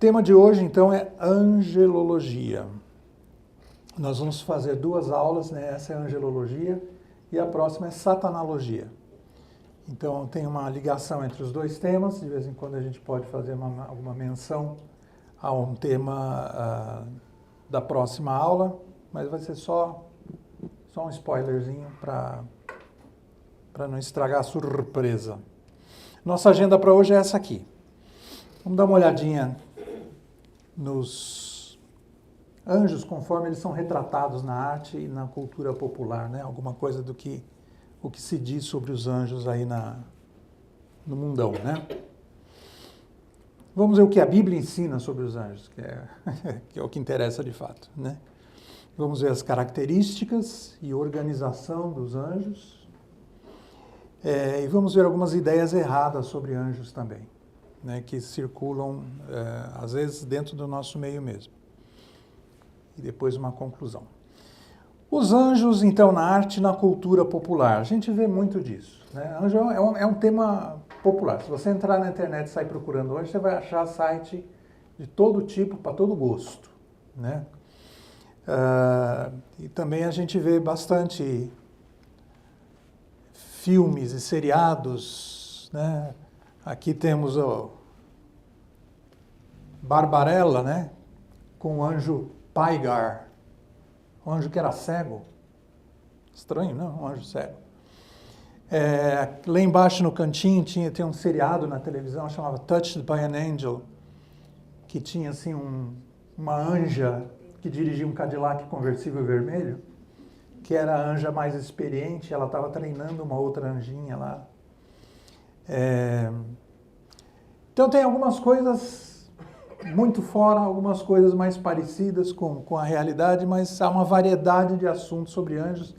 tema de hoje, então, é angelologia. Nós vamos fazer 2 aulas, né? Essa é a angelologia e a próxima é satanalogia. Então, tem uma ligação entre os 2 temas. De vez em quando a gente pode fazer alguma menção a um tema da próxima aula, mas vai ser só um spoilerzinho para não estragar a surpresa. Nossa agenda para hoje é essa aqui. Vamos dar uma olhadinha nos anjos conforme eles são retratados na arte e na cultura popular, né? Alguma coisa do que o que se diz sobre os anjos aí no mundão, né? Vamos ver o que a Bíblia ensina sobre os anjos, que é o que interessa de fato, né? Vamos ver as características e organização dos anjos. E vamos ver algumas ideias erradas sobre anjos também, né, que circulam, às vezes, dentro do nosso meio mesmo. E depois uma conclusão. Os anjos, então, na arte e na cultura popular. A gente vê muito disso, né? Anjo é um tema popular. Se você entrar na internet e sair procurando anjo, você vai achar site de todo tipo, para todo gosto, né? E também a gente vê bastante filmes e seriados, né? Aqui temos o Barbarella, né? Com o anjo Pygar, um anjo que era cego. Estranho, não? Um anjo cego. Lá embaixo no cantinho tem um seriado na televisão chamava Touched by an Angel, que tinha assim uma anja que dirigia um Cadillac conversível vermelho, que era a anja mais experiente, ela estava treinando uma outra anjinha lá. Então tem algumas coisas muito fora, algumas coisas mais parecidas com a realidade, mas há uma variedade de assuntos sobre anjos,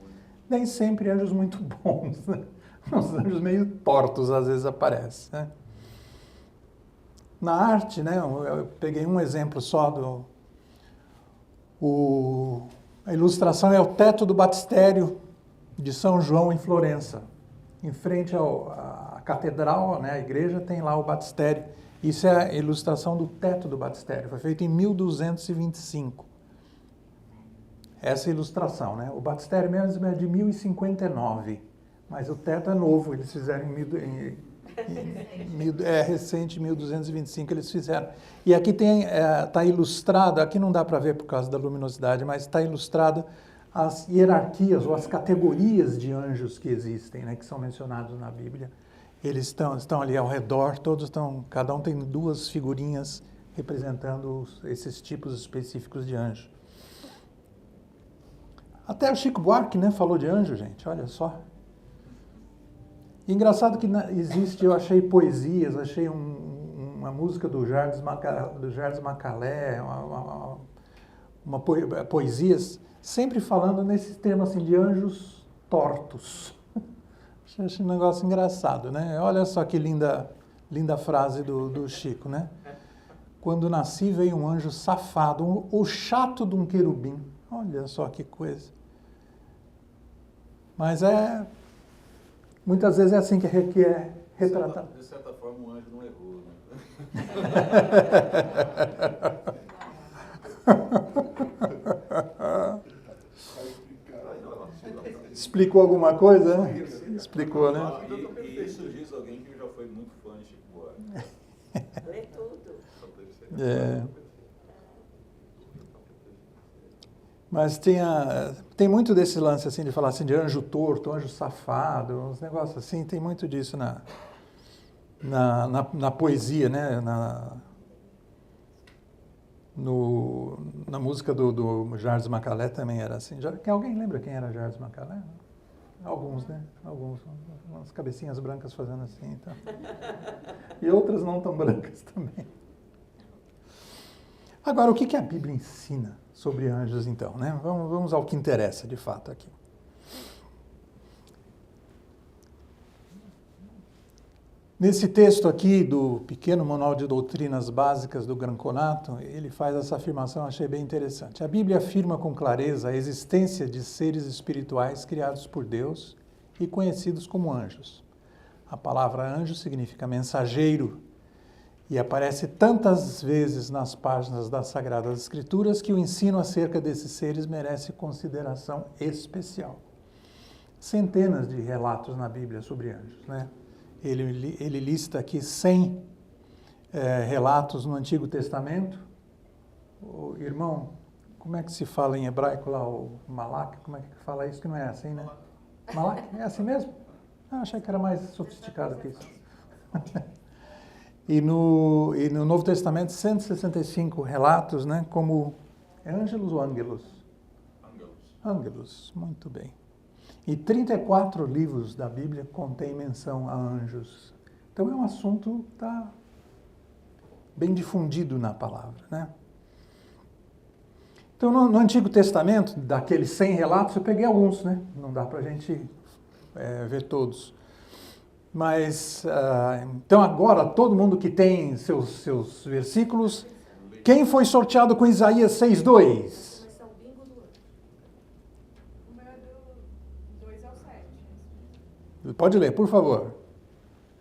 nem sempre anjos muito bons, né? Os anjos meio tortos às vezes aparecem, né? Na arte, né, eu peguei um exemplo só a ilustração é o teto do batistério de São João em Florença. Em frente à catedral, né, a igreja, tem lá o batistério. Isso é a ilustração do teto do batistério. Foi feito em 1225. Essa ilustração, né? O batistério mesmo é de 1059, mas o teto é novo. Eles fizeram recente, 1225 eles fizeram. E aqui está ilustrado, aqui não dá para ver por causa da luminosidade, mas está ilustrado as hierarquias ou as categorias de anjos que existem, né, que são mencionados na Bíblia. Eles estão ali ao redor, cada um tem 2 figurinhas representando esses tipos específicos de anjo. Até o Chico Buarque, né, falou de anjo, gente, olha só. Engraçado que eu achei poesias, achei uma música do Jardim Macalé, poesias, sempre falando nesse tema assim, de anjos tortos. Achei um negócio engraçado, né? Olha só que linda frase do Chico, né? Quando nasci veio um anjo safado, o chato de um querubim. Olha só que coisa. Mas muitas vezes é assim que é retratado. De certa forma, o anjo não errou, né? Explicou alguma coisa, né? Explicou, né? E isso diz alguém que já foi muito fã de Chico Buarque. Lê tudo. Mas tem muito desse lance assim de falar assim de anjo torto, anjo safado, uns negócios assim, tem muito disso na poesia, né? Na música do Jardim Macalé também era assim. Alguém lembra quem era Jardim Macalé? Alguns, né? Alguns. Umas cabecinhas brancas fazendo assim. Então. E outras não tão brancas também. Agora, o que a Bíblia ensina sobre anjos, então, né? Vamos ao que interessa, de fato, aqui. Nesse texto aqui do pequeno manual de doutrinas básicas do Granconato, ele faz essa afirmação, achei bem interessante. A Bíblia afirma com clareza a existência de seres espirituais criados por Deus e conhecidos como anjos. A palavra anjo significa mensageiro E aparece tantas vezes nas páginas das Sagradas Escrituras que o ensino acerca desses seres merece consideração especial. Centenas de relatos na Bíblia sobre anjos, né? Ele lista aqui 100 relatos no Antigo Testamento. Irmão, como é que se fala em hebraico lá, o Malak? Como é que fala isso? Que não é assim, né? Malak? É assim mesmo? Achei que era mais sofisticado que isso. E no Novo Testamento, 165 relatos, né? Como ângelos ou ângelos? Ângelos, muito bem. E 34 livros da Bíblia contêm menção a anjos. Então é um assunto que está bem difundido na palavra, né? Então no Antigo Testamento, daqueles 100 relatos, eu peguei alguns, né? Não dá para a gente ver todos. Mas, então agora, todo mundo que tem seus versículos, quem foi sorteado com Isaías 6:2? Pode ler, por favor.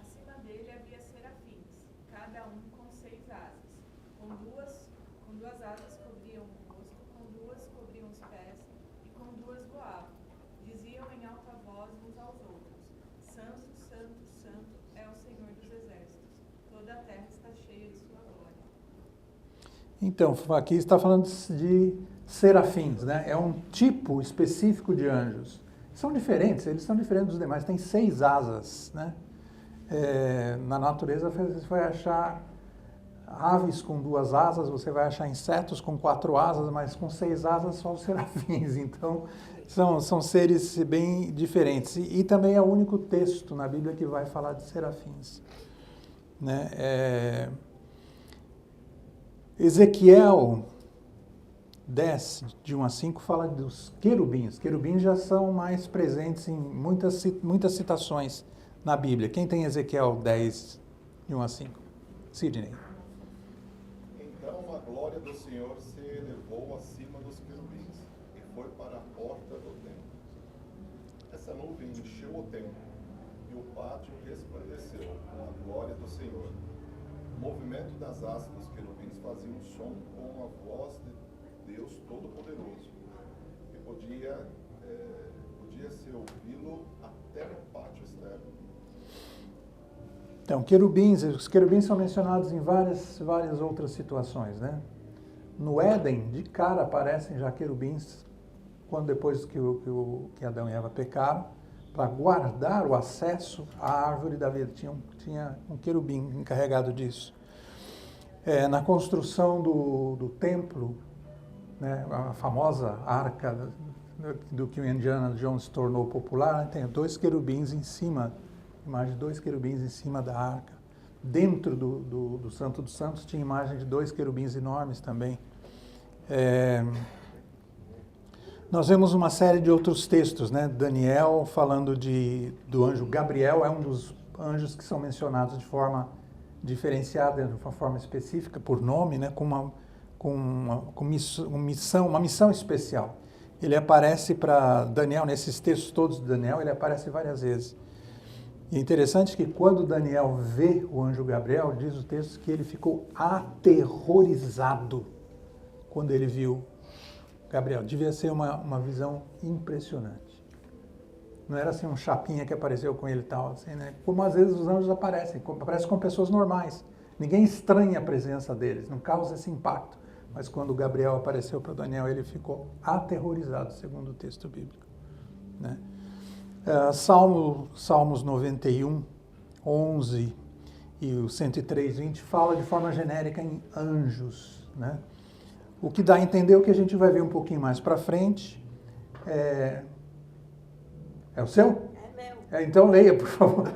Acima dele havia serafins, cada um com 6 asas. Com duas asas cobriam o rosto, com 2 cobriam os pés, e com 2 voavam. Diziam em alta voz uns aos outros: Santo, Santo, Santo é o Senhor dos Exércitos. Toda a terra está cheia de sua glória. Então, aqui está falando de serafins, né? É um tipo específico de anjos. São diferentes, eles são diferentes dos demais, tem 6 asas, né? Na natureza você vai achar aves com 2 asas, você vai achar insetos com 4 asas, mas com 6 asas só os serafins. Então, são seres bem diferentes. E também é o único texto na Bíblia que vai falar de serafins, né? Ezequiel 10, de 1 a 5, fala dos querubins. Querubins já são mais presentes em muitas citações na Bíblia. Quem tem Ezequiel 10, de 1 a 5? Sidney. Então a glória do Senhor se elevou acima dos querubins e foi para a porta do templo. Essa nuvem encheu o templo e o pátio resplandeceu com a glória do Senhor. O movimento das asas dos querubins fazia um som com a voz de Deus Todo-Poderoso, que podia se ouvi-lo até no pátio externo. Então, os querubins são mencionados em várias outras situações, né? No Éden, de cara, aparecem já querubins, depois que Adão e Eva pecaram, para guardar o acesso à árvore da vida. Tinha um querubim encarregado disso. Na construção do templo, né, a famosa arca do que o Indiana Jones tornou popular, tem 2 querubins em cima, imagem de 2 querubins em cima da arca. Dentro do Santo dos Santos tinha imagem de 2 querubins enormes também. Nós vemos uma série de outros textos, né? Daniel falando do anjo Gabriel, é um dos anjos que são mencionados de forma diferenciada, de uma forma específica, por nome, né? Com uma missão especial. Ele aparece para Daniel, nesses textos todos de Daniel, ele aparece várias vezes. E é interessante que quando Daniel vê o anjo Gabriel, diz o texto que ele ficou aterrorizado quando ele viu Gabriel. Devia ser uma visão impressionante. Não era assim um chapinha que apareceu com ele e tal, assim, né? Como às vezes os anjos aparecem com pessoas normais. Ninguém estranha a presença deles, não causa esse impacto. Mas quando Gabriel apareceu para Daniel, ele ficou aterrorizado, segundo o texto bíblico, né? Salmos 91, 11 e o 103, 20 fala de forma genérica em anjos, né? O que dá a entender o que a gente vai ver um pouquinho mais para frente. É o seu? É meu. Então leia, por favor.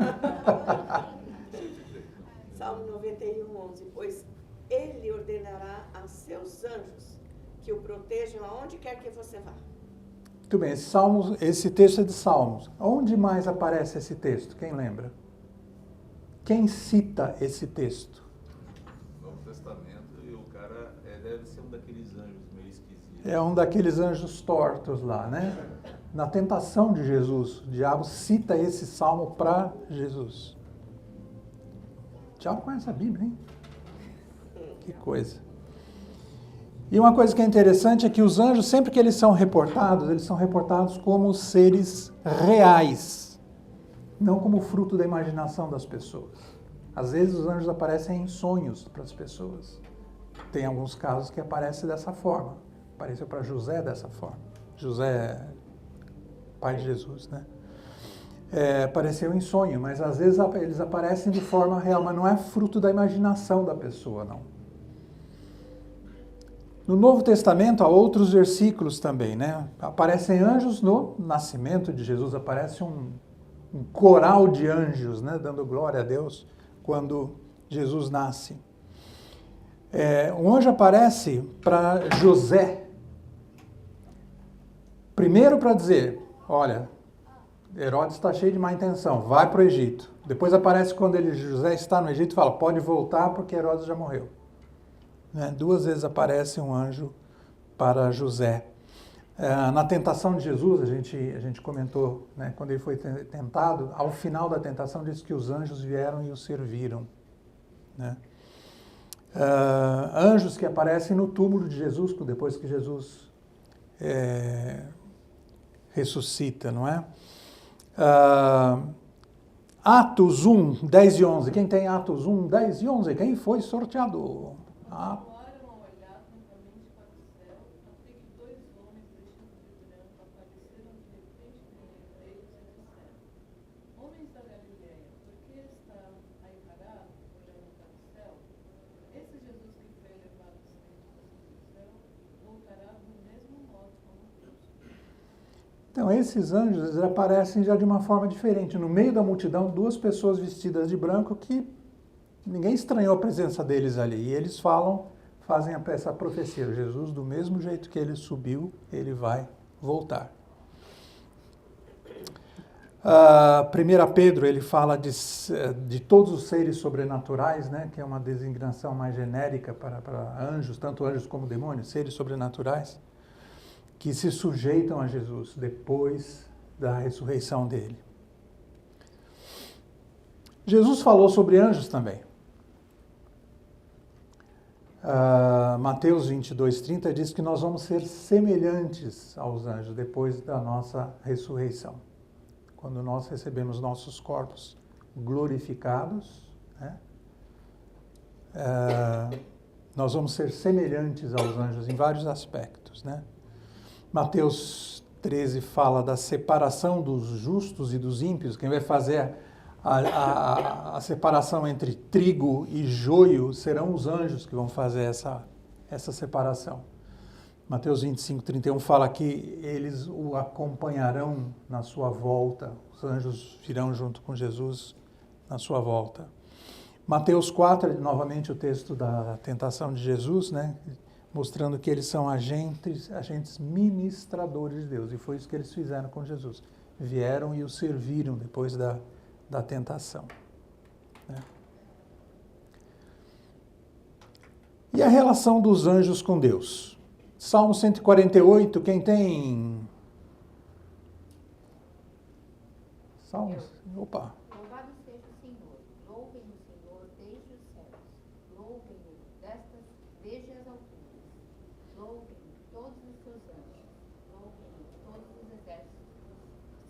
Salmo 91, 11. Pois ele ordenará a seus anjos que o protejam aonde quer que você vá. Muito bem, esse texto é de Salmos. Onde mais aparece esse texto? Quem lembra? Quem cita esse texto? Novo Testamento, e o cara deve ser um daqueles anjos meio esquisitos. É um daqueles anjos tortos lá, né? Na tentação de Jesus, o diabo cita esse salmo para Jesus. O diabo conhece a Bíblia, hein? Que coisa. E uma coisa que é interessante é que os anjos, sempre que eles são reportados como seres reais, não como fruto da imaginação das pessoas. Às vezes os anjos aparecem em sonhos para as pessoas. Tem alguns casos que aparece dessa forma. Apareceu para José dessa forma. José, pai de Jesus, né? Apareceu em sonho, mas às vezes eles aparecem de forma real, mas não é fruto da imaginação da pessoa, não. No Novo Testamento há outros versículos também, né? Aparecem anjos no nascimento de Jesus, aparece um coral de anjos, né? Dando glória a Deus quando Jesus nasce. Um anjo aparece para José, primeiro para dizer, olha, Herodes está cheio de má intenção, vai para o Egito. Depois aparece quando José está no Egito e fala, pode voltar porque Herodes já morreu. Né? 2 vezes aparece um anjo para José. Na tentação de Jesus, a gente comentou, né, quando ele foi tentado, ao final da tentação diz que os anjos vieram e o serviram. Né? Anjos que aparecem no túmulo de Jesus, depois que Jesus ressuscita, não é? Atos 1, 10 e 11. Quem tem Atos 1, 10 e 11? Quem foi sorteado? Olharam ao olhar atentamente para o céu, até que 2 homens vestidos de branco apareceram de repente no meio deles e disseram: Homens da Galileia, por que está aí parado, olhando para o céu? Esse Jesus que foi elevado do céu voltará do mesmo modo como Deus. Então, esses anjos aparecem já de uma forma diferente. No meio da multidão, 2 pessoas vestidas de branco que ninguém estranhou a presença deles ali. E eles fazem essa profecia. Jesus, do mesmo jeito que ele subiu, ele vai voltar. 1 Pedro, ele fala de todos os seres sobrenaturais, né, que é uma designação mais genérica para anjos, tanto anjos como demônios, seres sobrenaturais, que se sujeitam a Jesus depois da ressurreição dele. Jesus falou sobre anjos também. Mateus 22:30 diz que nós vamos ser semelhantes aos anjos depois da nossa ressurreição. Quando nós recebemos nossos corpos glorificados, né? Nós vamos ser semelhantes aos anjos em vários aspectos, né? Mateus 13 fala da separação dos justos e dos ímpios. Quem vai fazer a separação entre trigo e joio serão os anjos que vão fazer essa separação. Mateus 25:31 fala que eles o acompanharão na sua volta. Os anjos virão junto com Jesus na sua volta. Mateus 4, novamente o texto da tentação de Jesus, né? Mostrando que eles são agentes ministradores de Deus. E foi isso que eles fizeram com Jesus. Vieram e o serviram depois da tentação. Né? E a relação dos anjos com Deus? Salmo 148, quem tem? Salmos? Opa! Louvado seja o Senhor, louvem o Senhor desde os céus, louvem-o desde as alturas, louvem todos os seus anjos, louvem todos os exércitos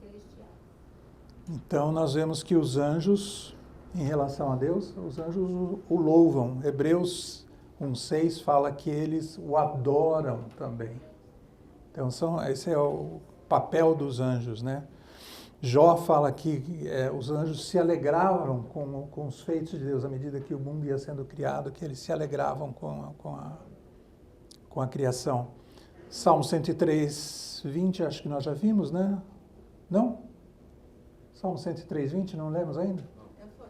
celestiais. Então nós vemos que os anjos, em relação a Deus, os anjos o louvam. Hebreus 1:6 fala que eles o adoram também. Então esse é o papel dos anjos, né? Jó fala que os anjos se alegravam com os feitos de Deus à medida que o mundo ia sendo criado, que eles se alegravam com a criação. Salmo 103:20, acho que nós já vimos, né? Não? Salmo 103:20, não lemos ainda? Eu sou.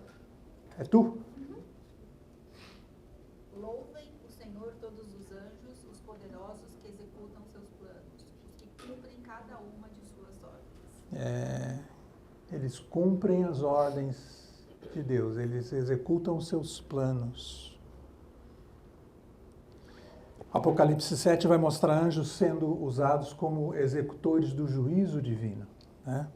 É tu? Louvem o Senhor todos os anjos, os poderosos que executam seus planos, os que cumprem cada uma de suas ordens. Eles cumprem as ordens de Deus, eles executam os seus planos. Apocalipse 7 vai mostrar anjos sendo usados como executores do juízo divino, né?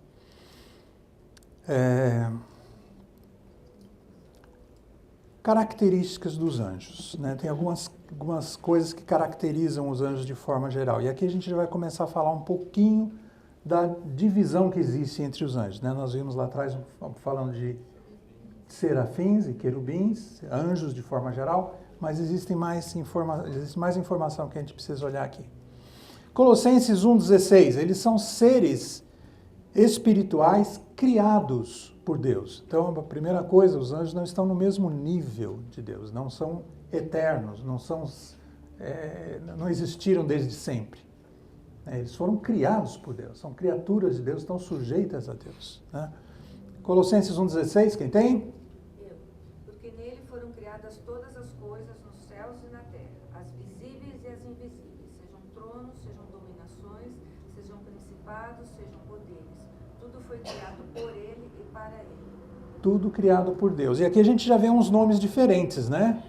características dos anjos, né? Tem algumas coisas que caracterizam os anjos de forma geral. E aqui a gente já vai começar a falar um pouquinho da divisão que existe entre os anjos, né? Nós vimos lá atrás falando de serafins e querubins, anjos de forma geral, mas existe mais informação que a gente precisa olhar aqui. Colossenses 1,16, eles são seres espirituais criados por Deus. Então, a primeira coisa, os anjos não estão no mesmo nível de Deus, não são eternos, não existiram desde sempre. Eles foram criados por Deus, são criaturas de Deus, estão sujeitas a Deus, né? Colossenses 1,16, quem tem? Porque nele foram criadas todas as coisas nos céus e na terra, as visíveis e as invisíveis, sejam tronos, sejam dominações, sejam principados, sejam poderes. Tudo foi criado por ele e para ele. Tudo criado por Deus. E aqui a gente já vê uns nomes diferentes, né?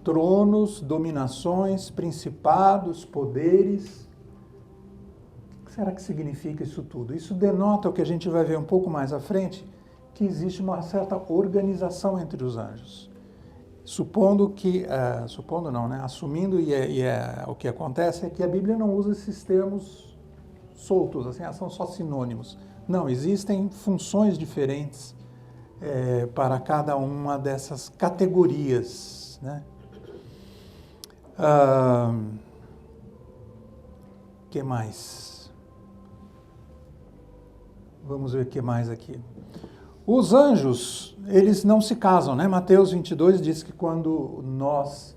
Tronos, dominações, principados, poderes. O que será que significa isso tudo? Isso denota o que a gente vai ver um pouco mais à frente, que existe uma certa organização entre os anjos. Assumindo o que acontece é que a Bíblia não usa esses termos soltos, assim, são só sinônimos. Não, existem funções diferentes para cada uma dessas categorias, né? Que mais? Vamos ver o que mais aqui. Os anjos, eles não se casam, né? Mateus 22 diz que quando nós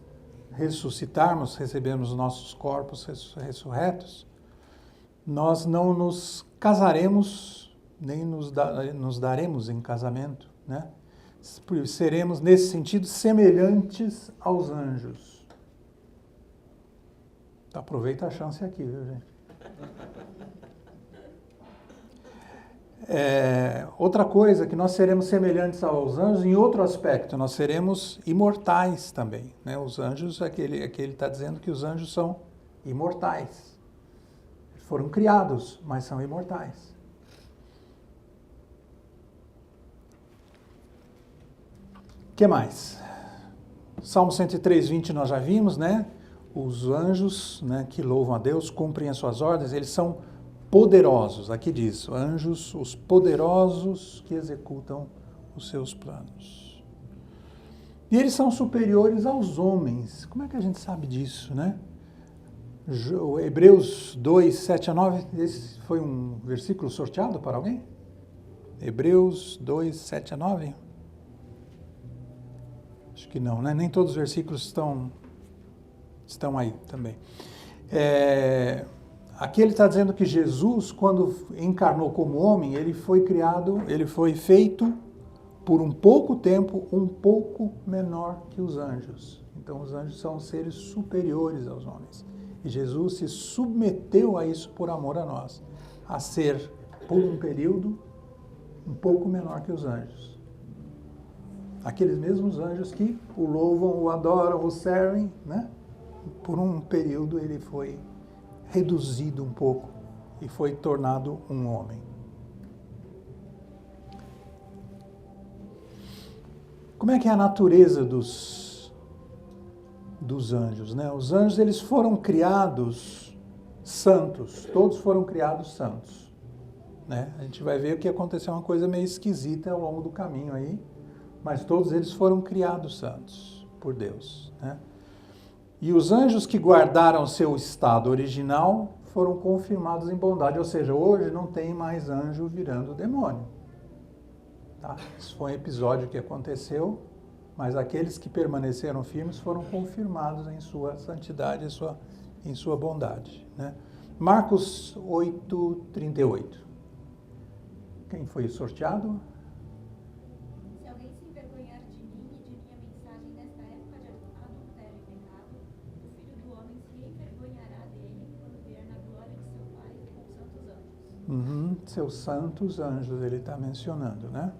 ressuscitarmos, recebemos nossos corpos ressurretos, nós não nos casaremos, nem nos daremos em casamento, né? Seremos, nesse sentido, semelhantes aos anjos. Aproveita a chance aqui, viu, gente? Outra coisa, que nós seremos semelhantes aos anjos em outro aspecto, nós seremos imortais também, né? Os anjos, aqui ele está dizendo que os anjos são imortais. Foram criados, mas são imortais. O que mais? Salmo 103:20 nós já vimos, né? Os anjos, né, que louvam a Deus, cumprem as suas ordens, eles são poderosos. Aqui diz, anjos, os poderosos que executam os seus planos. E eles são superiores aos homens. Como é que a gente sabe disso, né? Hebreus 2, 7-9, esse foi um versículo sorteado para alguém? Hebreus 2, 7-9? Acho que não, né? Nem todos os versículos estão aí também. Aqui ele está dizendo que Jesus, quando encarnou como homem, ele foi feito por um pouco tempo, um pouco menor que os anjos. Então os anjos são seres superiores aos homens. E Jesus se submeteu a isso por amor a nós, a ser, por um período, um pouco menor que os anjos. Aqueles mesmos anjos que o louvam, o adoram, o servem, né? Por um período ele foi reduzido um pouco e foi tornado um homem. Como é que é a natureza dos anjos, né? Os anjos, eles foram criados santos, todos foram criados santos, né? A gente vai ver que aconteceu uma coisa meio esquisita ao longo do caminho aí, mas todos eles foram criados santos por Deus, né? E os anjos que guardaram seu estado original foram confirmados em bondade, ou seja, hoje não tem mais anjo virando demônio. Tá? Isso foi um episódio que aconteceu, mas aqueles que permaneceram firmes foram confirmados em sua santidade, em sua bondade, né? Marcos 8:38. Quem foi sorteado? Se alguém se envergonhar de mim e de minha mensagem nesta época de adultério e pecado, o Filho do Homem se envergonhará dele quando vier na glória de seu Pai com os santos anjos. Seus santos anjos, ele está mencionando, né?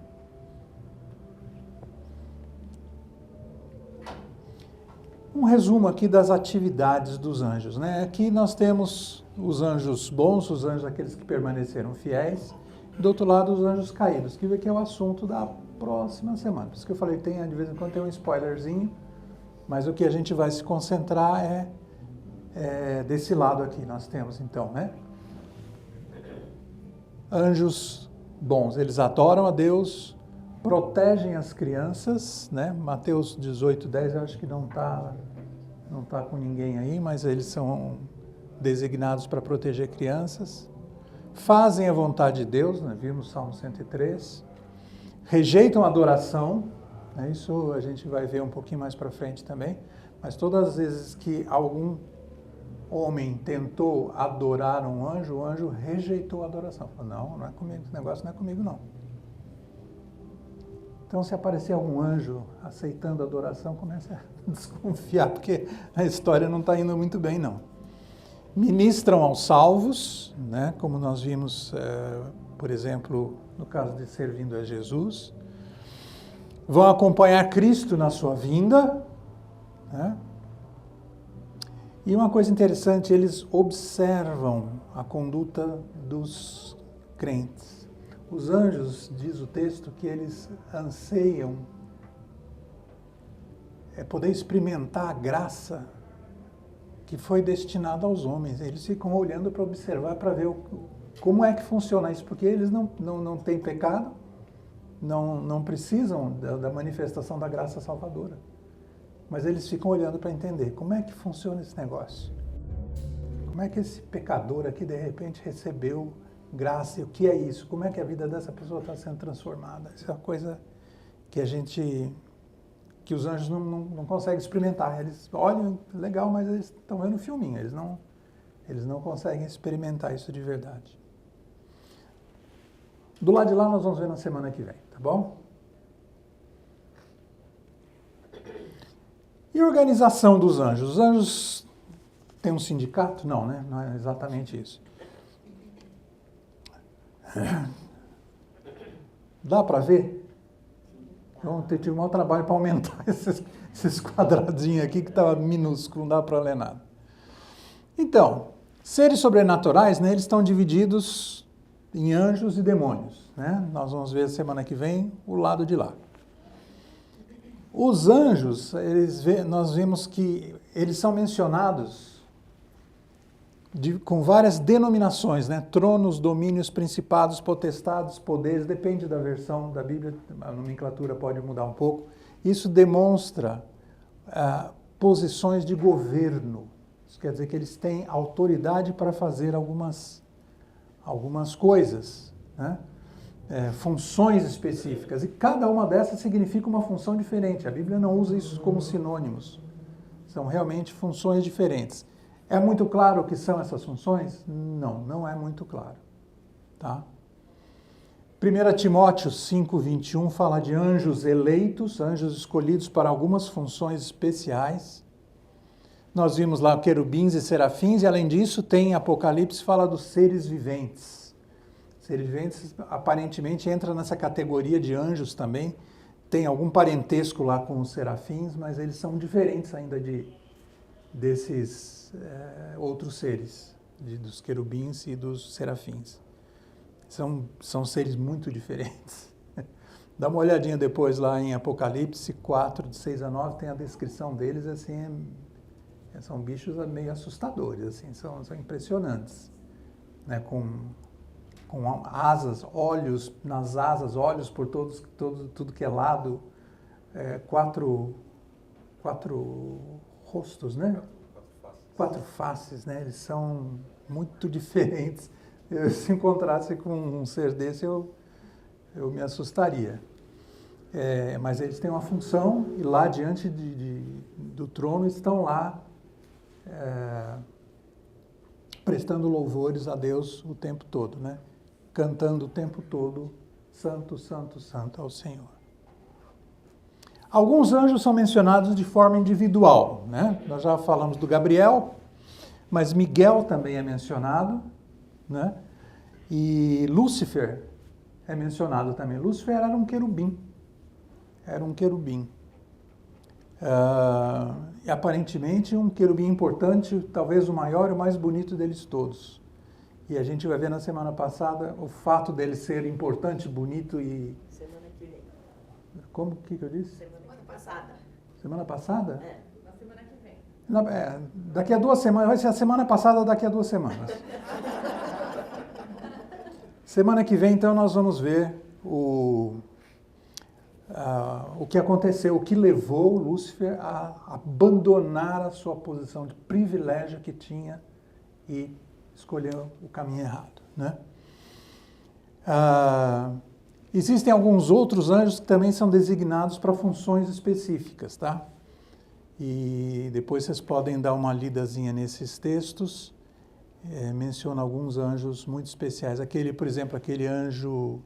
Um resumo aqui das atividades dos anjos, né? Aqui nós temos os anjos bons, os anjos aqueles que permaneceram fiéis, do outro lado os anjos caídos, que é o assunto da próxima semana. Por isso que eu falei, de vez em quando tem um spoilerzinho, mas o que a gente vai se concentrar é desse lado aqui. Nós temos então, né? Anjos bons, eles adoram a Deus, protegem as crianças, né? Mateus 18:10, eu acho que não tá com ninguém aí, mas eles são designados para proteger crianças. Fazem a vontade de Deus, né? Vimos Salmo 103. Rejeitam a adoração, né? Isso a gente vai ver um pouquinho mais para frente também, mas todas as vezes que algum homem tentou adorar um anjo, o anjo rejeitou a adoração. Falou, não é comigo, esse negócio não é comigo não. Então, se aparecer algum anjo aceitando a adoração, comece a desconfiar, porque a história não está indo muito bem, não. Ministram aos salvos, né, como nós vimos, por exemplo, no caso de servindo a Jesus. Vão acompanhar Cristo na sua vinda, né? E uma coisa interessante, eles observam a conduta dos crentes. Os anjos, diz o texto, que eles anseiam poder experimentar a graça que foi destinada aos homens. Eles ficam olhando para observar, para ver como é que funciona isso, porque eles não têm pecado, não precisam da manifestação da graça salvadora. Mas eles ficam olhando para entender como é que funciona esse negócio. Como é que esse pecador aqui, de repente, recebeu graça, e o que é isso? Como é que a vida dessa pessoa está sendo transformada? Isso é uma coisa que os anjos não conseguem experimentar. Eles olham, legal, mas eles estão vendo o filminho, eles não conseguem experimentar isso de verdade. Do lado de lá nós vamos ver na semana que vem, tá bom? E a organização dos anjos? Os anjos têm um sindicato? Não, né? Não é exatamente isso. Dá para ver? Eu tive um maior trabalho para aumentar esses quadradinhos aqui que estava minúsculo, não dá para ler nada. Então, seres sobrenaturais, né, eles estão divididos em anjos e demônios, né? Nós vamos ver semana que vem o lado de lá. Os anjos, nós vimos que eles são mencionados com várias denominações, né? Tronos, domínios, principados, potestades, poderes, depende da versão da Bíblia, a nomenclatura pode mudar um pouco. Isso demonstra posições de governo. Isso quer dizer que eles têm autoridade para fazer algumas coisas, né? Funções específicas. E cada uma dessas significa uma função diferente. A Bíblia não usa isso como sinônimos. São realmente funções diferentes. É muito claro o que são essas funções? Não é muito claro. Tá? 1 Timóteo 5:21 fala de anjos eleitos, anjos escolhidos para algumas funções especiais. Nós vimos lá querubins e serafins, e além disso tem Apocalipse, fala dos seres viventes. Seres viventes aparentemente entra nessa categoria de anjos também. Tem algum parentesco lá com os serafins, mas eles são diferentes ainda desses outros seres, dos querubins e dos serafins. São seres muito diferentes. Dá uma olhadinha depois lá em Apocalipse 4, de 6 a 9, tem a descrição deles, assim, são bichos meio assustadores, assim, são impressionantes, né, com asas, olhos nas asas, olhos por tudo que é lado, quatro rostos, né? Quatro faces, né? Eles são muito diferentes. Se encontrasse com um ser desse, eu me assustaria. Mas eles têm uma função, e lá diante do trono estão lá prestando louvores a Deus o tempo todo, né? Cantando o tempo todo, santo, santo, santo ao Senhor. Alguns anjos são mencionados de forma individual, né? Nós já falamos do Gabriel, mas Miguel também é mencionado, né? E Lúcifer é mencionado também. Lúcifer era um querubim. E aparentemente um querubim importante, talvez o maior e o mais bonito deles todos. E a gente vai ver na semana passada o fato dele ser importante, bonito e... Semana que vem. Como que eu disse? Semana passada. Semana passada? É. Na semana que vem. Daqui a 2 semanas, vai ser a semana passada daqui a 2 semanas. Semana que vem, então, nós vamos ver o que aconteceu, o que levou Lúcifer a abandonar a sua posição de privilégio que tinha e escolher o caminho errado, né? Existem alguns outros anjos que também são designados para funções específicas, tá? E depois vocês podem dar uma lidazinha nesses textos. Menciona alguns anjos muito especiais. Por exemplo, aquele anjo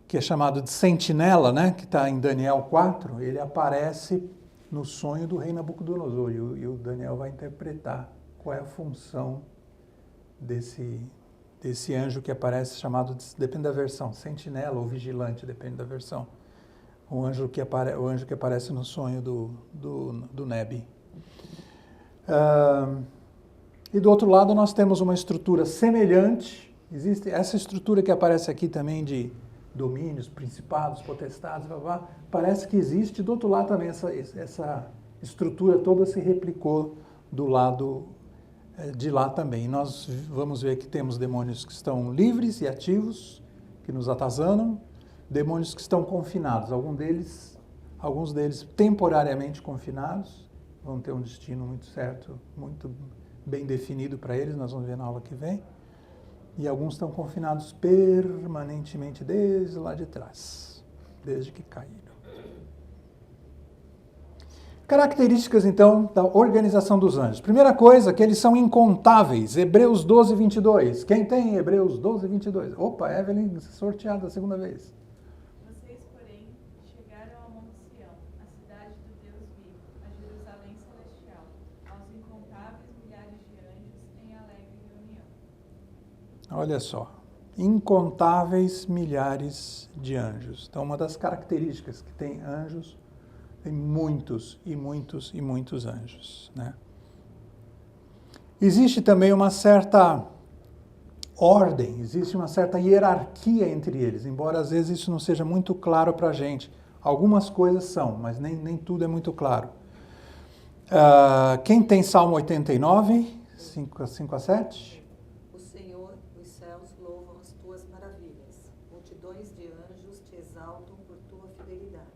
que é chamado de sentinela, né? Que está em Daniel 4, ele aparece no sonho do rei Nabucodonosor. E o Daniel vai interpretar qual é a função desse anjo que aparece, chamado, depende da versão, sentinela ou vigilante, depende da versão. O anjo que aparece no sonho do Nebi. E do outro lado nós temos uma estrutura semelhante. Existe essa estrutura que aparece aqui também de domínios, principados, potestades, parece que existe. Do outro lado também essa estrutura toda se replicou do lado de lá também. Nós vamos ver que temos demônios que estão livres e ativos, que nos atazanam, demônios que estão confinados, alguns deles temporariamente confinados, vão ter um destino muito certo, muito bem definido para eles, nós vamos ver na aula que vem, e alguns estão confinados permanentemente desde lá de trás, desde que caíram. Características, então, da organização dos anjos. Primeira coisa, que eles são incontáveis. Hebreus 12, 22. Quem tem Hebreus 12, 22? Opa, Evelyn, sorteada a segunda vez. Vocês, porém, chegaram a Monte Sião, a cidade do Deus vivo, a Jerusalém celestial, aos incontáveis milhares de anjos em alegre reunião. Olha só, incontáveis milhares de anjos. Então, uma das características que tem anjos, tem muitos e muitos e muitos anjos, né? Existe também uma certa ordem, existe uma certa hierarquia entre eles, embora às vezes isso não seja muito claro para a gente. Algumas coisas são, mas nem tudo é muito claro. Quem tem Salmo 89, 5 a 7? O Senhor, os céus louvam as tuas maravilhas, multidões de anjos te exaltam por tua fidelidade.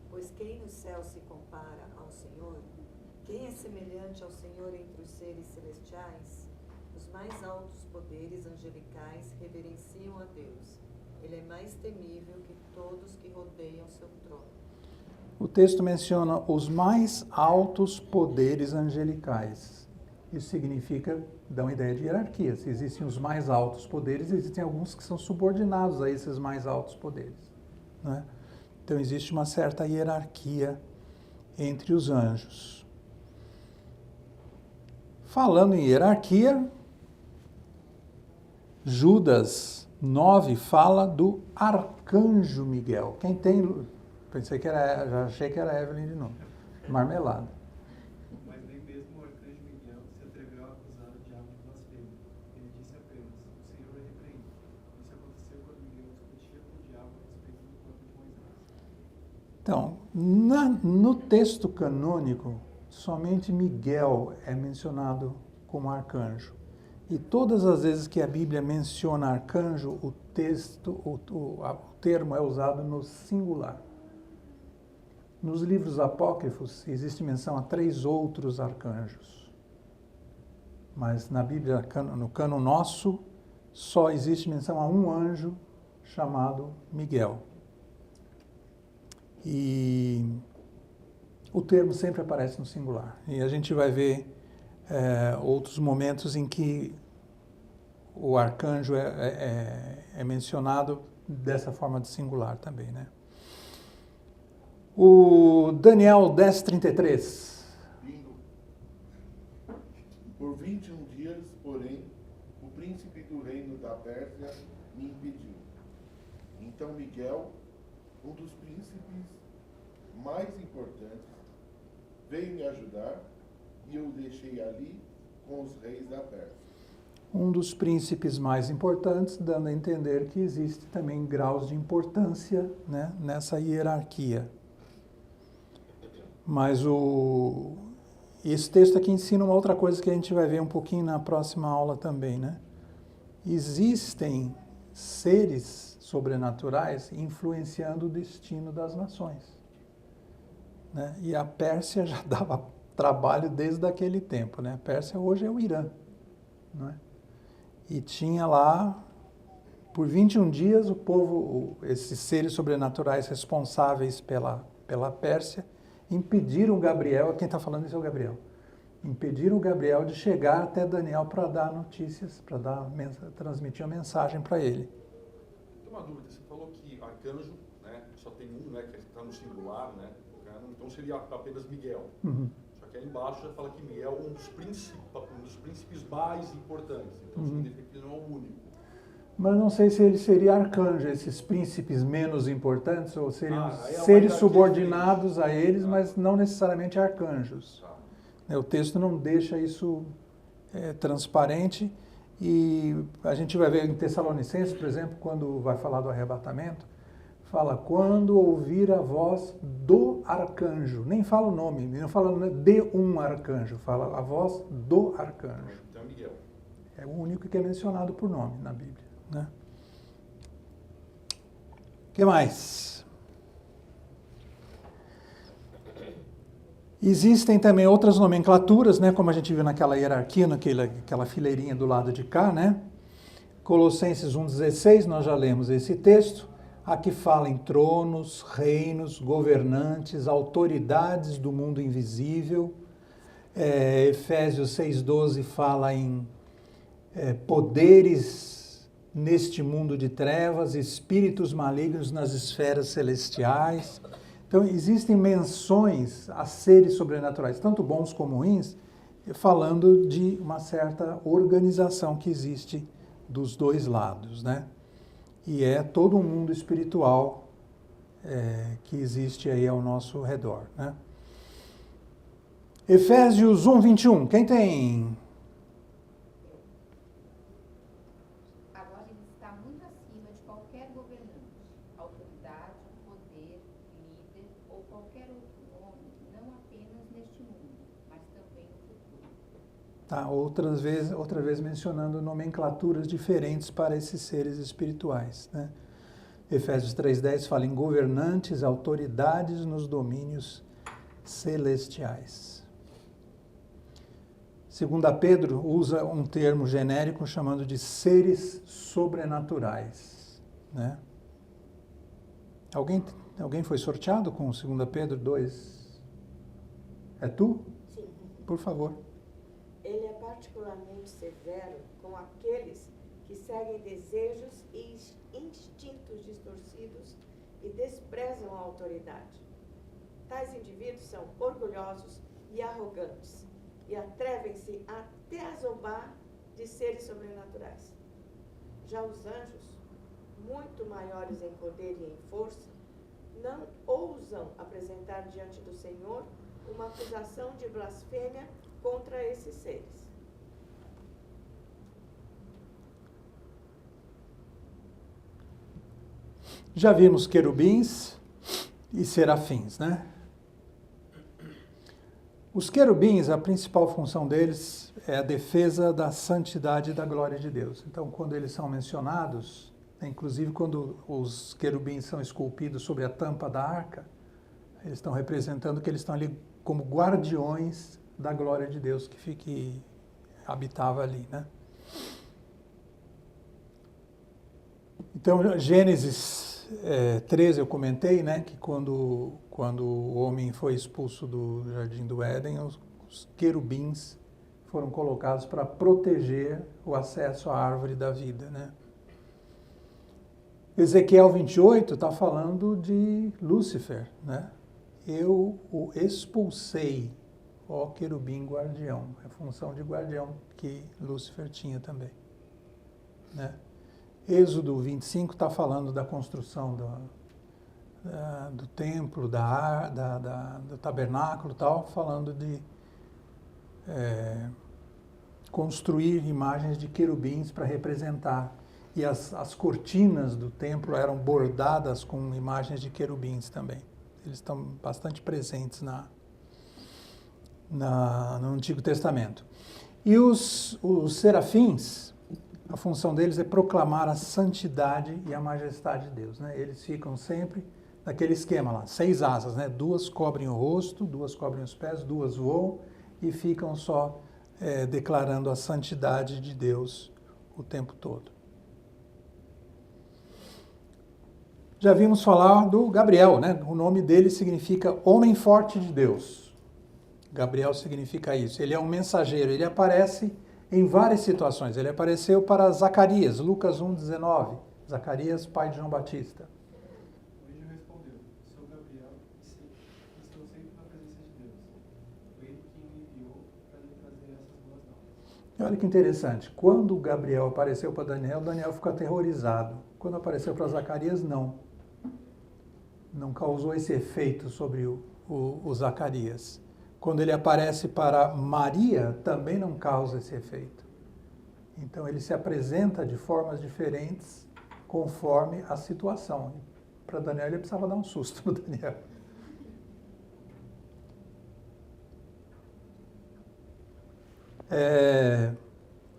Pois quem no céu se compara ao Senhor? Quem é semelhante ao Senhor entre os seres celestiais? Os mais altos poderes angelicais reverenciam a Deus. Ele é mais temível que todos que rodeiam seu trono. O texto menciona os mais altos poderes angelicais. Isso significa, dá uma ideia de hierarquia. Se existem os mais altos poderes, existem alguns que são subordinados a esses mais altos poderes, né? Então, existe uma certa hierarquia entre os anjos. Falando em hierarquia, Judas 9 fala do arcanjo Miguel. Quem tem... já achei que era Evelyn de novo. Marmelada. Mas nem mesmo o arcanjo Miguel se atreveu a acusar o diabo de blasfêmia. Ele disse apenas, o Senhor o repreende. Isso aconteceu quando Miguel discutia com o diabo a respeito do corpo de Moisés. Então, no texto canônico, somente Miguel é mencionado como arcanjo. E todas as vezes que a Bíblia menciona arcanjo, o termo é usado no singular. Nos livros apócrifos existe menção a 3 outros arcanjos. Mas na Bíblia, no cânon nosso, só existe menção a um anjo chamado Miguel. E o termo sempre aparece no singular. E a gente vai ver outros momentos em que o arcanjo é mencionado dessa forma de singular também, né? O Daniel 10:33. Por 21 dias, porém, o príncipe do reino da Pérsia me impediu. Então Miguel, um dos príncipes mais importantes, veio me ajudar e eu o deixei ali com os reis da Pérsia. um dos príncipes mais importantes, dando a entender que existe também graus de importância, né, nessa hierarquia. Mas esse texto aqui ensina uma outra coisa que a gente vai ver um pouquinho na próxima aula também, né? Existem seres sobrenaturais influenciando o destino das nações, né? E a Pérsia já dava trabalho desde aquele tempo, né? A Pérsia hoje é o Irã, não é? E tinha lá, por 21 dias, o povo, esses seres sobrenaturais responsáveis pela Pérsia, impediram Gabriel, quem está falando isso é o Gabriel, impediram o Gabriel de chegar até Daniel para dar notícias, para transmitir a mensagem para ele. Tem uma dúvida, você falou que arcanjo, né, só tem um, né, que está no singular, né, então seria apenas Miguel. Uhum. Só que aí embaixo já fala que Miguel é um dos príncipes mais importantes, então significa que ele não é o único. Mas não sei se ele seria arcanjo, esses príncipes menos importantes, ou seriam é seres subordinados a eles, mas não necessariamente arcanjos. O texto não deixa isso transparente, e a gente vai ver em Tessalonicenses, por exemplo, quando vai falar do arrebatamento, fala, quando ouvir a voz do arcanjo, nem fala o nome, não fala de um arcanjo, fala a voz do arcanjo. Então Miguel. É o único que é mencionado por nome na Bíblia, né? O que mais? Existem também outras nomenclaturas, né, como a gente viu naquela hierarquia, naquela fileirinha do lado de cá, né? Colossenses 1,16, nós já lemos esse texto. Aqui fala em tronos, reinos, governantes, autoridades do mundo invisível. Efésios 6,12 fala em poderes neste mundo de trevas, espíritos malignos nas esferas celestiais. Então, existem menções a seres sobrenaturais, tanto bons como ruins, falando de uma certa organização que existe dos dois lados, né? E é todo um mundo espiritual que existe aí ao nosso redor, né? Efésios 1:21, quem tem? Agora ele está muito acima de qualquer governante, autoridade, poder, líder ou qualquer outro nome, não apenas neste mundo, mas também no futuro. Tá, outra vez mencionando nomenclaturas diferentes para esses seres espirituais, né? Efésios 3:10 fala em governantes, autoridades nos domínios celestiais. 2 Pedro usa um termo genérico chamando de seres sobrenaturais, né? Alguém foi sorteado com 2 Pedro 2? É tu? Sim. Por favor. Ele é particularmente severo com aqueles que seguem desejos e instintos distorcidos e desprezam a autoridade. Tais indivíduos são orgulhosos e arrogantes e atrevem-se até a zombar de seres sobrenaturais. Já os anjos, muito maiores em poder e em força, não ousam apresentar diante do Senhor uma acusação de blasfêmia contra esses seres. Já vimos querubins e serafins, né? Os querubins, a principal função deles é a defesa da santidade e da glória de Deus. Então, quando eles são mencionados, inclusive quando os querubins são esculpidos sobre a tampa da arca, eles estão representando que eles estão ali como guardiões da glória de Deus que habitava ali, né? Então, Gênesis 13 eu comentei, né, que quando o homem foi expulso do Jardim do Éden, os querubins foram colocados para proteger o acesso à árvore da vida, né? Ezequiel 28 está falando de Lúcifer, né? Eu o expulsei, ó querubim guardião. É a função de guardião que Lúcifer tinha também, né? Êxodo 25 está falando da construção do templo, do tabernáculo e tal, falando de construir imagens de querubins para representar. E as cortinas do templo eram bordadas com imagens de querubins também. Eles estão bastante presentes no Antigo Testamento. E os serafins, a função deles é proclamar a santidade e a majestade de Deus, né? Eles ficam sempre naquele esquema lá, 6 asas, né? 2 cobrem o rosto, 2 cobrem os pés, 2 voam e ficam só declarando a santidade de Deus o tempo todo. Já vimos falar do Gabriel, né? O nome dele significa Homem Forte de Deus. Gabriel significa isso. Ele é um mensageiro, ele aparece em várias situações. Ele apareceu para Zacarias, Lucas 1,19. Zacarias, pai de João Batista. O anjo respondeu: sou Gabriel e estou sempre na presença de Deus. Foi ele quem me enviou para lhe trazer essas boas novas. E olha que interessante. Quando Gabriel apareceu para Daniel, Daniel ficou aterrorizado. Quando apareceu para Zacarias, não. Não causou esse efeito sobre o Zacarias. Quando ele aparece para Maria, também não causa esse efeito. Então ele se apresenta de formas diferentes conforme a situação. Para Daniel, ele precisava dar um susto no Daniel.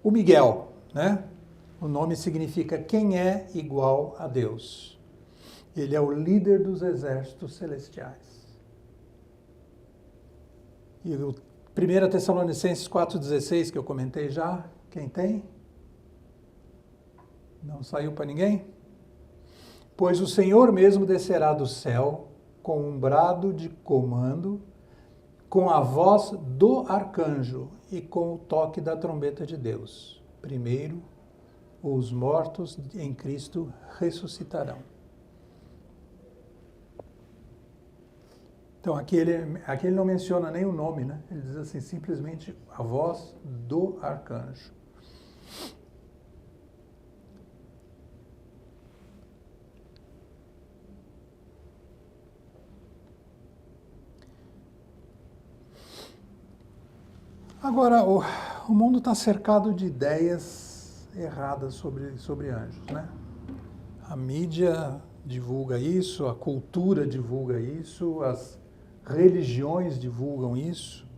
O Miguel, né? O nome significa quem é igual a Deus. Ele é o líder dos exércitos celestiais. E o 1 Tessalonicenses 4,16, que eu comentei já, quem tem? Não saiu para ninguém? Pois o Senhor mesmo descerá do céu com um brado de comando, com a voz do arcanjo e com o toque da trombeta de Deus. Primeiro, os mortos em Cristo ressuscitarão. Então, aqui ele não menciona nem o nome, né? Ele diz assim, simplesmente a voz do arcanjo. Agora, o mundo está cercado de ideias erradas sobre anjos, né? A mídia divulga isso, a cultura divulga isso, as religiões divulgam isso.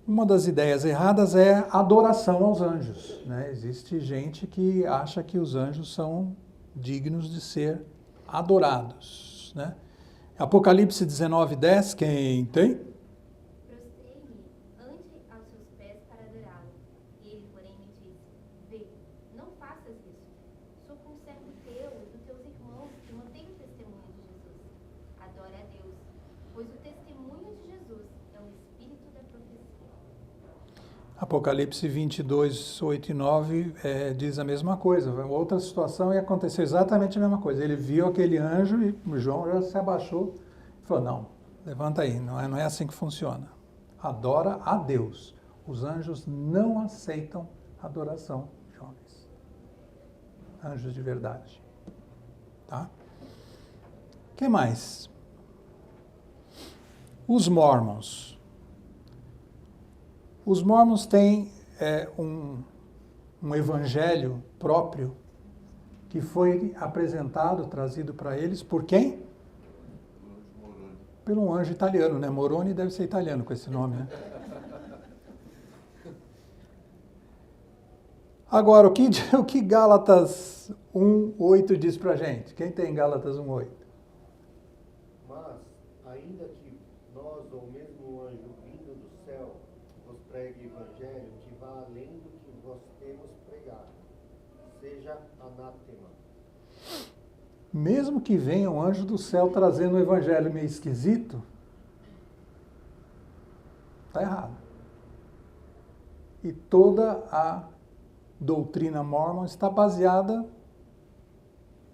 Uma das ideias erradas é a adoração aos anjos, né? Existe gente que acha que os anjos são dignos de ser adorados, né? Apocalipse 19:10, quem tem? Prostrei-me ante aos seus pés para adorá-lo. Ele, porém, me disse: Vê, não faças isso. Sou conservo teu e dos teus irmãos que mantêm o testemunho de Jesus. Adora a Deus, pois o testemunho de Jesus é o espírito da profecia. Apocalipse 22, 8 e 9 diz a mesma coisa. Outra situação e aconteceu exatamente a mesma coisa. Ele viu aquele anjo e João já se abaixou e falou, não, levanta aí, não é assim que funciona. Adora a Deus. Os anjos não aceitam adoração de homens. Anjos de verdade. Tá? O que mais? Os Mormons. Os Mormons têm um evangelho próprio que foi apresentado, trazido para eles por quem? Pelo um anjo italiano, né? Moroni deve ser italiano com esse nome, né? Agora, o que Gálatas 1:8 diz para a gente? Quem tem Gálatas 1:8? Mas, ainda que nós ou mesmo o anjo vindo do céu vos pregue o evangelho que vá além do que vós temos pregado, seja anátema. Mesmo que venha um anjo do céu trazendo um evangelho meio esquisito, está errado. E toda a doutrina mormon está baseada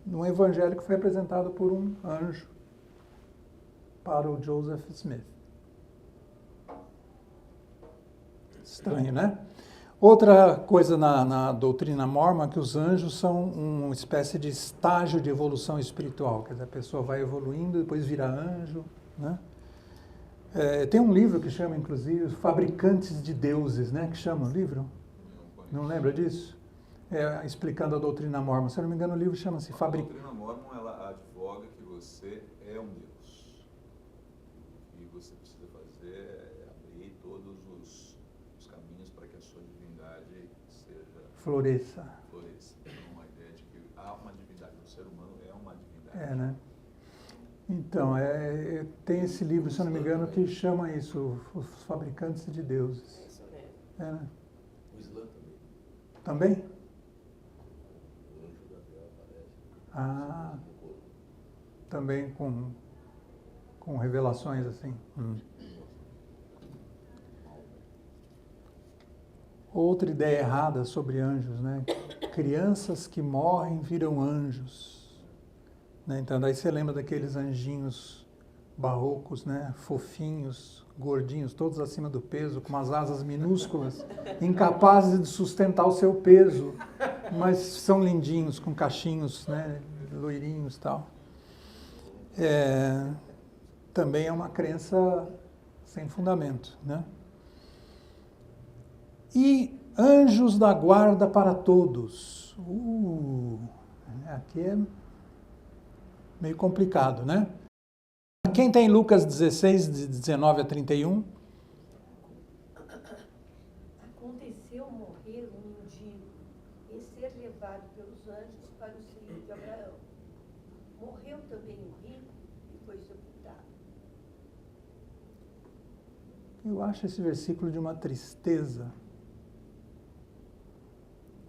num evangelho que foi apresentado por um anjo para o Joseph Smith. Estranho, né? Outra coisa na doutrina mormon é que os anjos são uma espécie de estágio de evolução espiritual. Quer dizer, a pessoa vai evoluindo, depois vira anjo, né? Tem um livro que chama, inclusive, Fabricantes de Deuses, né? Que chama o livro? Não lembra disso? Explicando a doutrina mórmon. Se eu não me engano, o livro chama-se A doutrina mórmon, ela advoga que você é um Deus. O que você precisa fazer é abrir todos os caminhos para que a sua divindade seja... Floresça. Então, a ideia de que há uma divindade, o ser humano é uma divindade. Né? Então, tem esse livro, se eu não me engano, que chama isso, Os Fabricantes de Deuses. É isso mesmo. Né? O Islã também. Também? O anjo Gabriel aparece. Ah, também com revelações assim. Outra ideia errada sobre anjos, né? Crianças que morrem viram anjos. Né? Então, daí você lembra daqueles anjinhos barrocos, né? Fofinhos, gordinhos, todos acima do peso, com umas asas minúsculas, incapazes de sustentar o seu peso, mas são lindinhos, com cachinhos, né? Loirinhos e tal. Também é uma crença sem fundamento, né? E anjos da guarda para todos. Aqui é meio complicado, né? Quem tem Lucas 16, de 19 a 31? Aconteceu morrer um mendigo e ser levado pelos anjos para o seio de Abraão. Morreu também o rico e foi sepultado. Eu acho esse versículo de uma tristeza.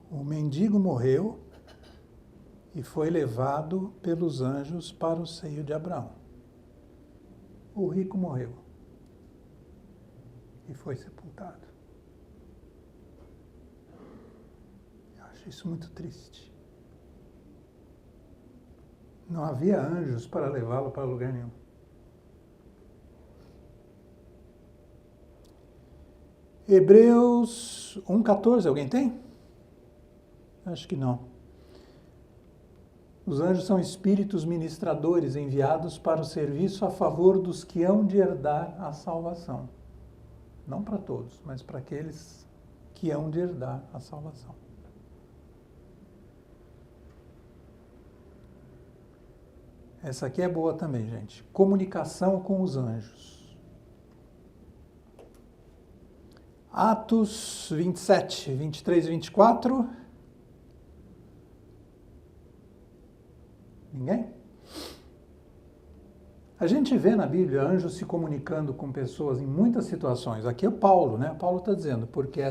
O mendigo morreu e foi levado pelos anjos para o seio de Abraão. O rico morreu e foi sepultado. Eu acho isso muito triste. Não havia anjos para levá-lo para lugar nenhum. Hebreus 1,14, alguém tem? Acho que não. Os anjos são espíritos ministradores enviados para o serviço a favor dos que hão de herdar a salvação. Não para todos, mas para aqueles que hão de herdar a salvação. Essa aqui é boa também, gente. Comunicação com os anjos. Atos 27, 23 e 24. Ninguém? A gente vê na Bíblia anjos se comunicando com pessoas em muitas situações. Aqui é o Paulo, né? Paulo está dizendo, porque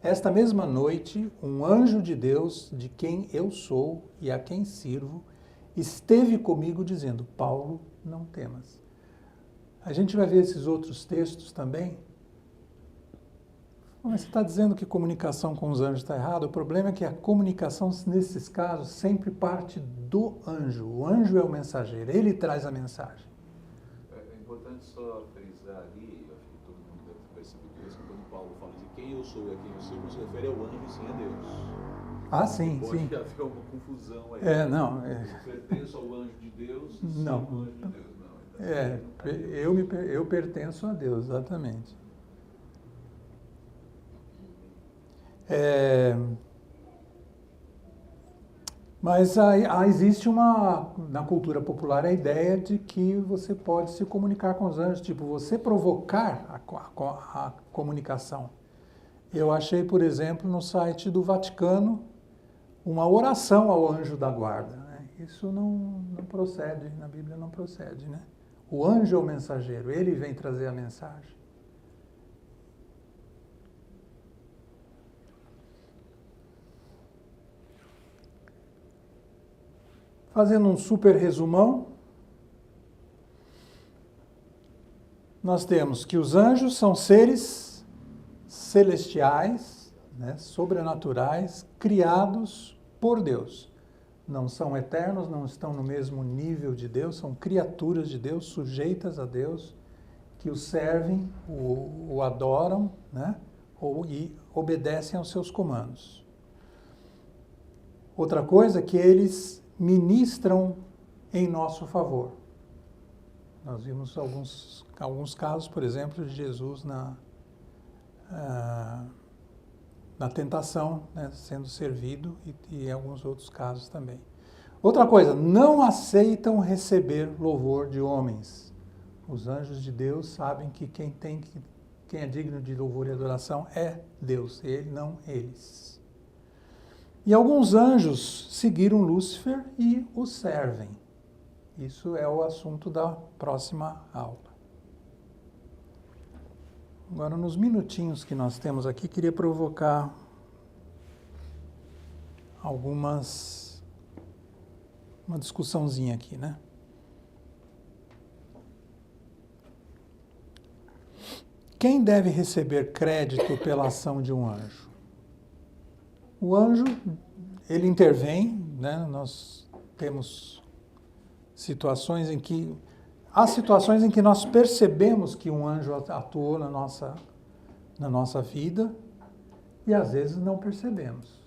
esta mesma noite, um anjo de Deus, de quem eu sou e a quem sirvo, esteve comigo dizendo, Paulo, não temas. A gente vai ver esses outros textos também. Mas você está dizendo que comunicação com os anjos está errado? O problema é que a comunicação, nesses casos, sempre parte do anjo. O anjo é o mensageiro, ele traz a mensagem. É importante só frisar ali, eu acho que todo mundo deve ter percebido isso, que quando Paulo fala de quem eu sou e a quem eu sirvo, se refere ao anjo e sim a Deus. Ah, sim, pode sim. haver uma confusão aí. Não. Eu pertenço ao anjo de Deus, não. sou o anjo de Deus. Não. Eu pertenço a Deus, exatamente. Mas existe na cultura popular a ideia de que você pode se comunicar com os anjos, tipo, você provocar a comunicação. Eu achei, por exemplo, no site do Vaticano, uma oração ao anjo da guarda. Né? Isso não procede, na Bíblia não procede. Né? O anjo é o mensageiro, ele vem trazer a mensagem. Fazendo um super resumão, nós temos que os anjos são seres celestiais, né, sobrenaturais, criados por Deus. Não são eternos, não estão no mesmo nível de Deus, são criaturas de Deus, sujeitas a Deus, que o servem, o adoram, né, e obedecem aos seus comandos. Outra coisa é que eles ministram em nosso favor. Nós vimos alguns casos, por exemplo, de Jesus na tentação, né, sendo servido, e alguns outros casos também. Outra coisa, não aceitam receber louvor de homens. Os anjos de Deus sabem que quem é digno de louvor e adoração é Deus, ele, não eles. E alguns anjos seguiram Lúcifer e o servem. Isso é o assunto da próxima aula. Agora, nos minutinhos que nós temos aqui, queria provocar uma discussãozinha aqui, né? Quem deve receber crédito pela ação de um anjo? O anjo, ele intervém, né? Nós temos situações em que nós percebemos que um anjo atuou na nossa vida e às vezes não percebemos.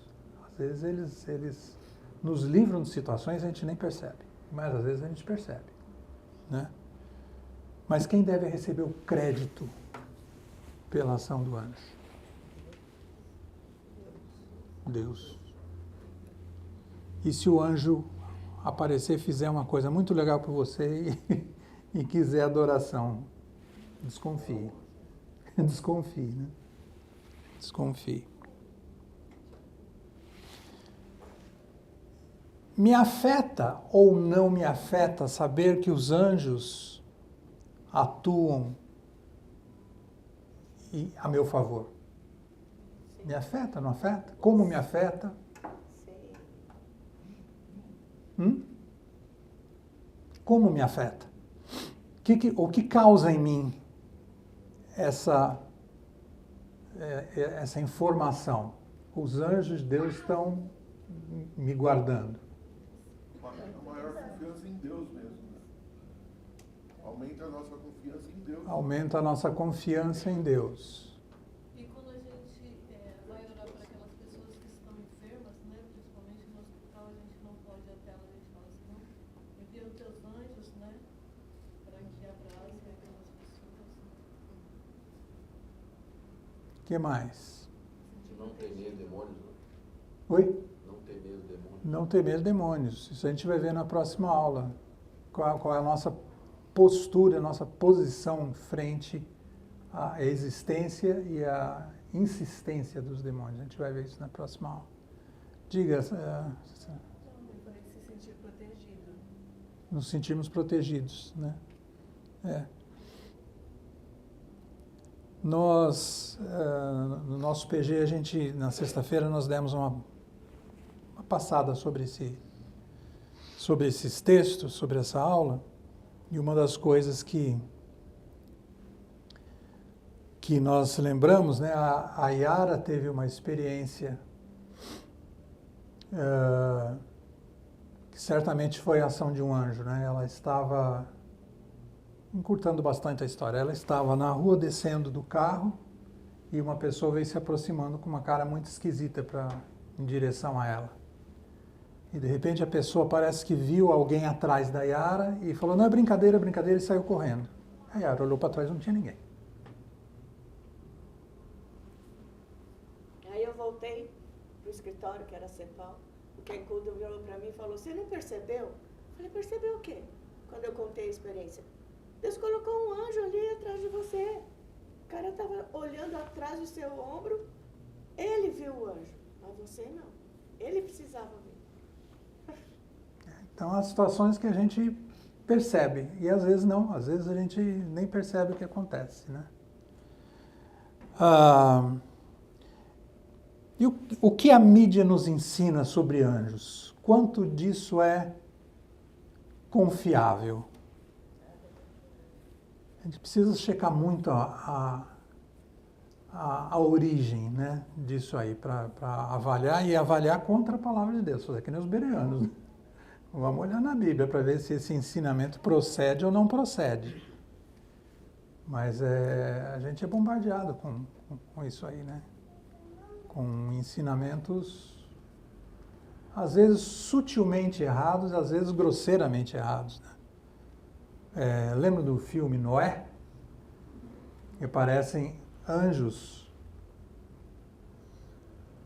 Às vezes eles nos livram de situações e a gente nem percebe, mas às vezes a gente percebe, né? Mas quem deve receber o crédito pela ação do anjo? Deus. E se o anjo aparecer, fizer uma coisa muito legal para você e quiser adoração, desconfie. Desconfie, né? Desconfie. Me afeta ou não me afeta saber que os anjos atuam a meu favor? Me afeta, não afeta? Como me afeta? Como me afeta? O que causa em mim essa informação? Os anjos de Deus estão me guardando. A maior confiança em Deus mesmo, né? Aumenta a nossa confiança em Deus. Aumenta a nossa confiança em Deus. E quando a gente vai orar para aquelas pessoas que estão enfermas, né, principalmente no hospital, a gente não pode ir até ela, a gente fala assim, não, envia os teus anjos, né, para que abracem aquelas pessoas. O que mais? Não temer demônios, né? Oi? Não temer os demônios. Não temer demônios. Isso a gente vai ver na próxima aula. Qual é a nossa postura, a nossa posição frente à existência e à insistência dos demônios. A gente vai ver isso na próxima aula. Diga. Se sentir protegido. Nos sentirmos protegidos, né? Nós, no nosso PG, na sexta-feira, nós demos uma passada sobre esses textos, sobre essa aula, e uma das coisas que nós lembramos, né, a Yara teve uma experiência que certamente foi a ação de um anjo, né? Ela estava, encurtando bastante a história, ela estava na rua descendo do carro e uma pessoa veio se aproximando com uma cara muito esquisita em direção a ela. E de repente a pessoa parece que viu alguém atrás da Yara e falou, não, é brincadeira, e saiu correndo. A Yara olhou para trás e não tinha ninguém. Aí eu voltei para o escritório, que era Cepal, o Ken Kudo virou para mim e falou, você não percebeu? Eu falei, percebeu o quê? Quando eu contei a experiência. Deus colocou um anjo ali atrás de você. O cara estava olhando atrás do seu ombro, ele viu o anjo, mas você não. Ele precisava ver. Então, há situações que a gente percebe, e às vezes não, às vezes a gente nem percebe o que acontece, né? E o que a mídia nos ensina sobre anjos? Quanto disso é confiável? A gente precisa checar muito a origem, né, disso aí, para avaliar e avaliar contra a palavra de Deus, fazer que nem os bereanos, né? Vamos olhar na Bíblia para ver se esse ensinamento procede ou não procede. Mas a gente é bombardeado com isso aí, né? Com ensinamentos, às vezes sutilmente errados, às vezes grosseiramente errados, né? Lembra do filme Noé? Que aparecem anjos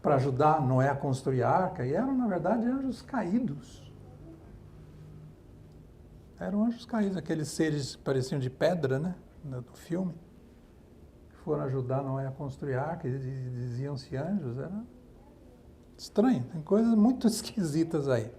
para ajudar Noé a construir a arca, e eram, na verdade, anjos caídos. Eram anjos caídos, aqueles seres que pareciam de pedra, né, do filme, que foram ajudar Noé a construir a arca, e diziam-se anjos. Era estranho, tem coisas muito esquisitas aí.